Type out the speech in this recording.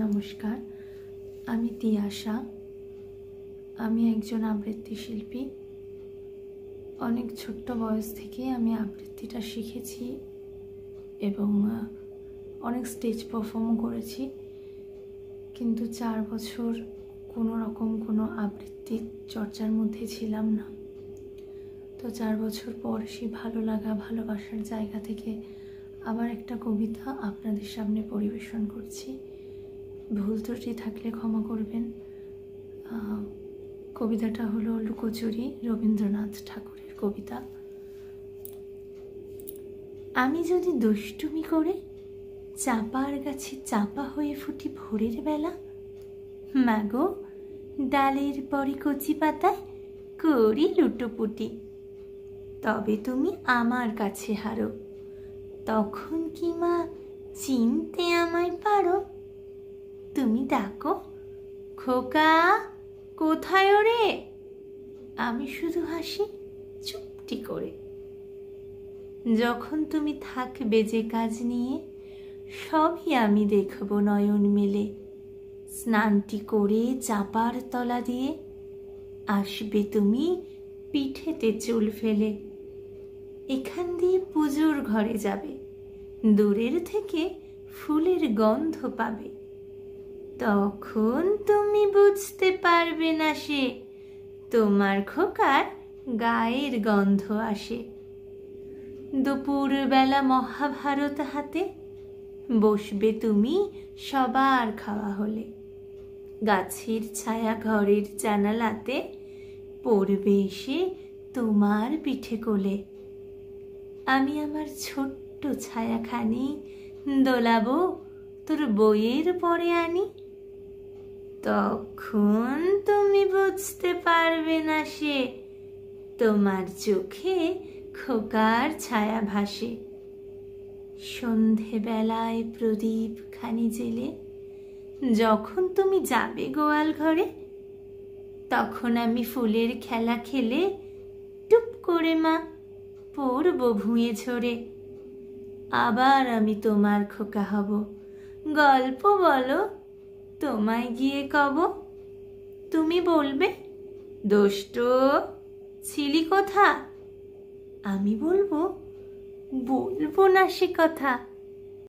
নমস্কার, আমি তিয়াশা। আমি একজন আবৃত্তি শিল্পী। অনেক ছোট্ট বয়স থেকে আমি আবৃত্তিটা শিখেছি এবং অনেক স্টেজ পারফর্মও করেছি, কিন্তু 4 বছর কোনো রকম কোনো আবৃত্তি চর্চার মধ্যে ছিলাম না। তো 4 বছর পর সেই ভালো লাগা, ভালোবাসার জায়গা থেকে আবার একটা কবিতা আপনাদের সামনে পরিবেশন করছি। ভুল ত্রুটি থাকলে ক্ষমা করবেন। কবিতাটা হলো লুকোচুরি, রবীন্দ্রনাথ ঠাকুরের কবিতা। আমি যদি দুষ্টুমি করে চাপার গাছে চাপা হয়ে ফুটি ভোরের বেলা, মাগো ডালের পরে কচি পাতায় করি লুটোপুটি, তবে তুমি আমার কাছে হারো, তখন কি মা চিনতে আমায় পারো? তুমি ডাকো, খোকা কোথায় ওরে? আমি শুধু হাসি চুপটি করে। যখন তুমি থাকবে যে কাজ নিয়ে, সবই আমি দেখব নয়ন মেলে। স্নানটি করে চাপার তলা দিয়ে আসবে তুমি পিঠেতে চুল ফেলে। এখান দিয়ে পুজোর ঘরে যাবে, দূরের থেকে ফুলের গন্ধ পাবে। তখন তুমি বুঝতে পারবে না সে তোমার খোকার গায়ের গন্ধ আসে। দুপুরবেলা মহাভারত হাতে বসবে তুমি সবার খাওয়া হলে। গাছের ছায়া ঘরের জানালাতে পড়বে এসে তোমার পিঠে কোলে। আমি আমার ছোট্ট ছায়াখানি দোলাবো তোর বইয়ের পরে আনি। তখন তুমি বুঝতে পারবে না সে তোমার চোখে খোকার ছায়া ভাসে। সন্ধেবেলায় প্রদীপ খানি জেলে যখন তুমি যাবে গোয়াল ঘরে, তখন আমি ফুলের খেলা খেলে টুপ করে মা পড়ব ভুঁয়ে ঝরে। আবার আমি তোমার খোকা হব, গল্প বলো তোমায় গিয়ে কব। তুমি বলবে, দুষ্ট ছিলি কোথা? আমি বলবো, বলবো না সে কথা।